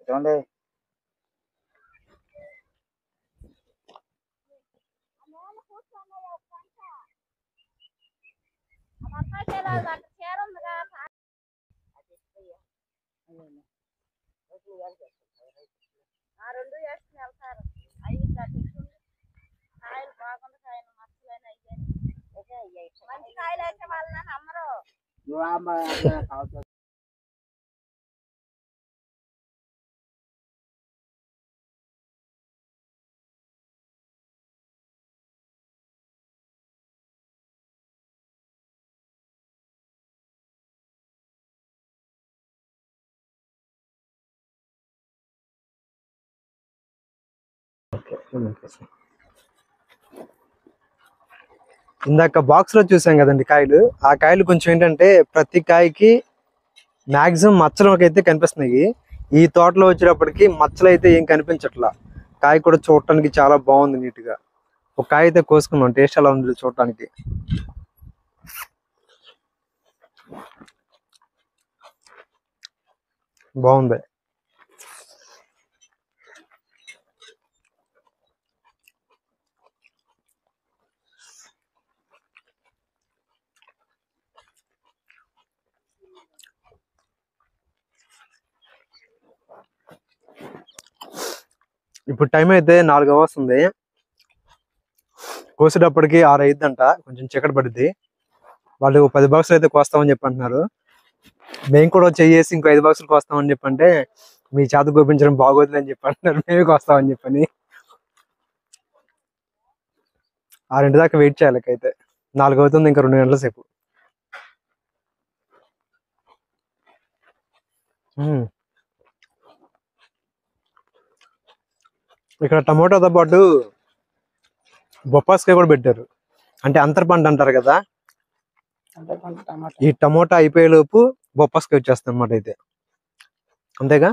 చూడండి ఇందాక బాక్స్ లో చూసాం కదండి కాయలు. ఆ కాయలు కొంచెం ఏంటంటే ప్రతి కాయకి మాక్సిమం మచ్చలు అయితే కనిపిస్తున్నాయి. ఈ తోటలో వచ్చేటప్పటికి మచ్చలు అయితే ఏం కనిపించట్లా. కాయ కూడా చూడటానికి చాలా బాగుంది, నీట్ గా. ఒక కాయ అయితే కోసుకున్నాం, టేస్ట్ ఎలా ఉంది చూడటానికి. బాగుంది. ఇప్పుడు టైం అయితే 4 వస్తుంది. కోసేటప్పటికి 6 అయిద్దంట. కొంచెం చీకటి పడుద్ది. వాళ్ళు 10 బాక్సులు అయితే కోస్తామని చెప్పి అంటున్నారు. మేము కూడా చెయ్యేసి ఇంకో 5 బాక్సులు కోస్తామని చెప్పంటే మీ చేత గోపించడం బాగోదులే అని చెప్పి అంటున్నారు. మేమే కోస్తామని చెప్పని 6 దాకా వెయిట్ చేయాలి. అయితే 4 అవుతుంది, ఇంకా 2 గంటల సేపు. ఇక్కడ టమోటాతో పాటు బొప్పాస్కాయ కూడా పెట్టారు. అంటే అంతర పంట అంటారు కదా, ఈ టమోటా అయిపోయేలోపు బొప్పాస్కాయ వచ్చేస్తుంది అన్నమాట. అయితే అంతేగా.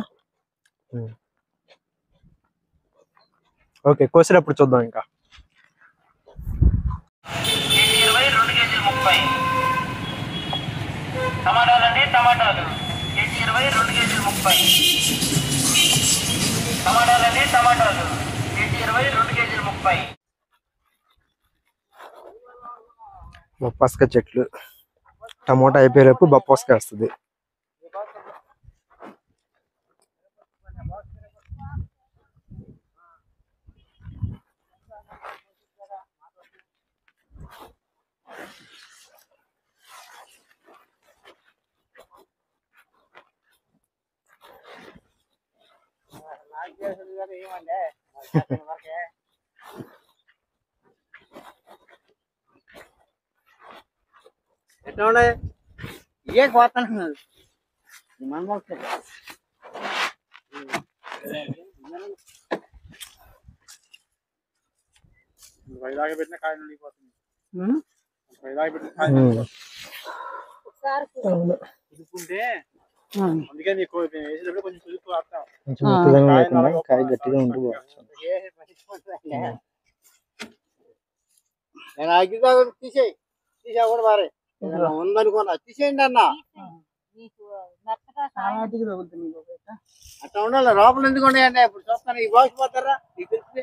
ఓకే, కోసేటప్పుడు చూద్దాం. ఇంకా బొప్పాస్కాయ చెట్లు, టమోటా అయిపోయేలోపు బొప్పాస్కాయ వస్తుంది. ఇదే పోతున్నాను వైదాగ పెట్టిన కాయ ఉండిపోతుంది. వైదాగ పెట్టిన కాయ కుదుపుకుంటే అందుకే నీకు వేసేటప్పుడు కొంచెం కుదుపు వాడతాం. కాయ గట్టిగా ఉంటూ నేను అగ్గిదా తీసేయి కూడా మారే ఉందనుకోనా తీసేయండి అన్న. అట్లా ఉండాలి. లోపల ఎందుకు ఉన్నాయండి? ఇప్పుడు చూస్తాను. ఈ బాక్స్ పోతారా నీకు తెలిసి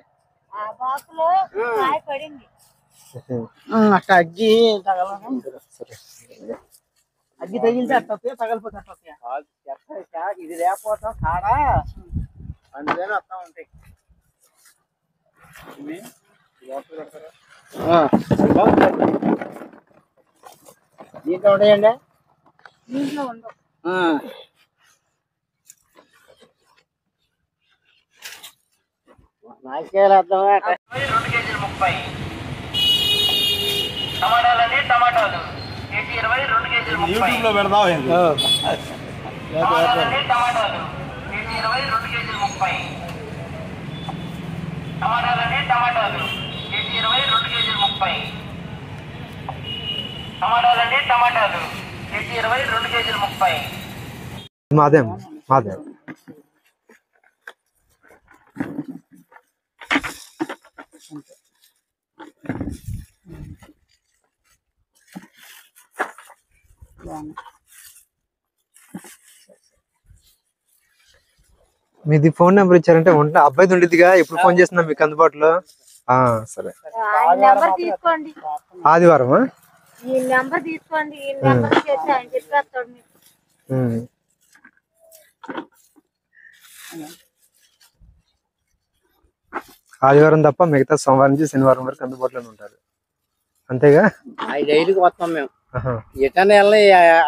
అట్లా అగ్గి అగ్గి తగిలితే అట్లా తగలిపోతే అట్లా ఇది లేకపోతాం కాడా అందుకని వస్తా ఉంటాయి. దీంట్లో ఉంటాయండి. దీంట్లో ఉండవు. నాకేలా అర్థం 2 కేజీలు 30 యూట్యూబ్ లో పెడదాం. టమాటాలు కేజీ 20 2 కేజీలు 30. టమాటాలండి టమాటాలు కేజీ 20 2 కేజీలు 30. టమాటాలండి టమాటాలు కేజీ 20 2 కేజీలు 30. మాదే మాదే. మీది ఫోన్ నెంబర్ ఇచ్చారంటే అబ్బాయి ఉండిద్దిగా. ఎప్పుడు ఫోన్ చేస్తున్నా మీకు అందుబాటులో? సరే. ఆదివారమా? ఆదివారం తప్ప మిగతా సోమవారం నుంచి శనివారం వరకు అందుబాటులోనే ఉంటారు. అంతేగా? డైలీకి వస్తాం మేము. ఎటనే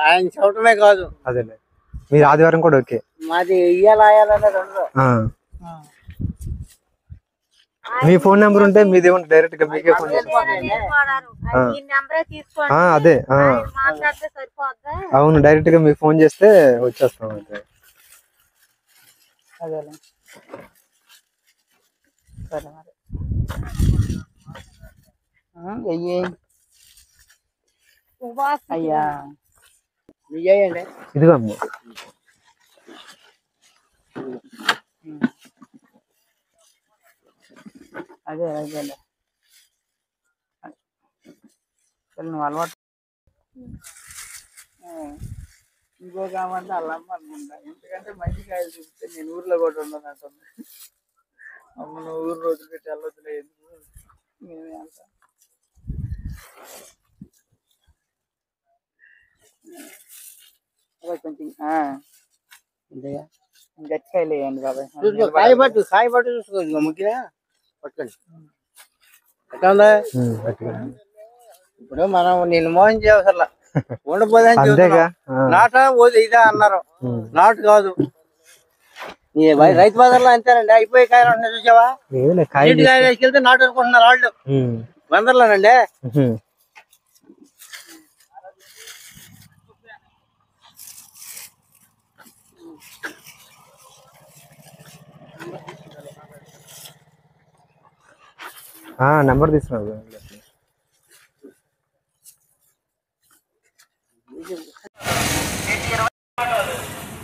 ఆయన చూడటమే కాదు. అదేలే. మీరు ఆదివారం కూడా ఓకే. మాది ఇయ్యాలనే రెండు. మీ ఫోన్ నెంబర్ ఉంటే మీది ఏమంటే డైరెక్ట్ గా మీకే ఫోన్ చేస్తాను. అదే అవును, డైరెక్ట్ గా మీకు ఫోన్ చేస్తే వచ్చేస్తాం. అయితే అయ్యా ఇయ్యండి. ఇదిగో అమ్మ. అదే అదేలే నువ్వు అలవాటు. ఇంకో కామంటే అల్లమ్మ అనుకుంటా. ఎందుకంటే మంచి కాయలు చూపిస్తే నేను ఊర్లో కూడా ఉండను అంటుంది. అమ్మ నువ్వు ఊరు రోజు పెట్టి వెళ్ళొద్దులే ఎందుకు మేమే అంట. కొంచెం అంతేగా గట్టికాయలు వేయండి బాబాయ్. కాయ పట్టు చూసుకో ముఖ్యంగా పట్టుకోండి. ఎట్లా ఉందా? ఇప్పుడు మనం నేను మోహన్ చేయవసరలా ఉండపోదని నాట ఇదా అన్నారు. నాటు కాదు. రైతు బజార్లో అంతేనండి. అయిపోయి కాయలు ఉంటున్నాయి చూసావా? కాయలు వేసుకెళ్తే నాటు అనుకుంటున్నారు వాళ్ళు బందర్లోనండి. నెంబర్ తీసుకున్నారు.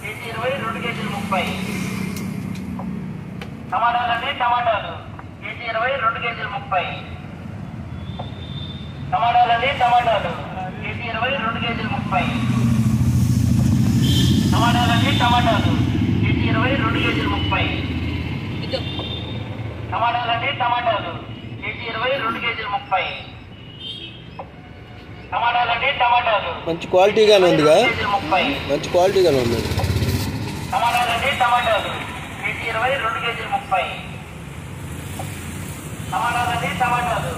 కేజీ 20 2 కేజీలు 30. టమాటాలండి టమాటాలు కేజీ 20 2 కేజీలు 30. టమాటాలండి టమాటాలు కేజీ 20 2 కేజీలు 30. టమాటాలండి టమాటాలు కేజీ 20 2 కేజీలు 30. టమాటాలండి టమాటాలు కేజీ 20 2 కేజీలు 30. టమాటాలండి టమాటాలు మంచి క్వాలిటీగానే ఉందిగా. మంచి క్వాలిటీగానే ఉంది. టమాటాలండి టమాటాలు కేజీ 20 2 కేజీలు 30. టమాటాలండి టమాటాలు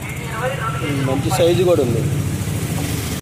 కేజీ 20 2 కేజీలు మంచి సైజు కూడా ఉంది.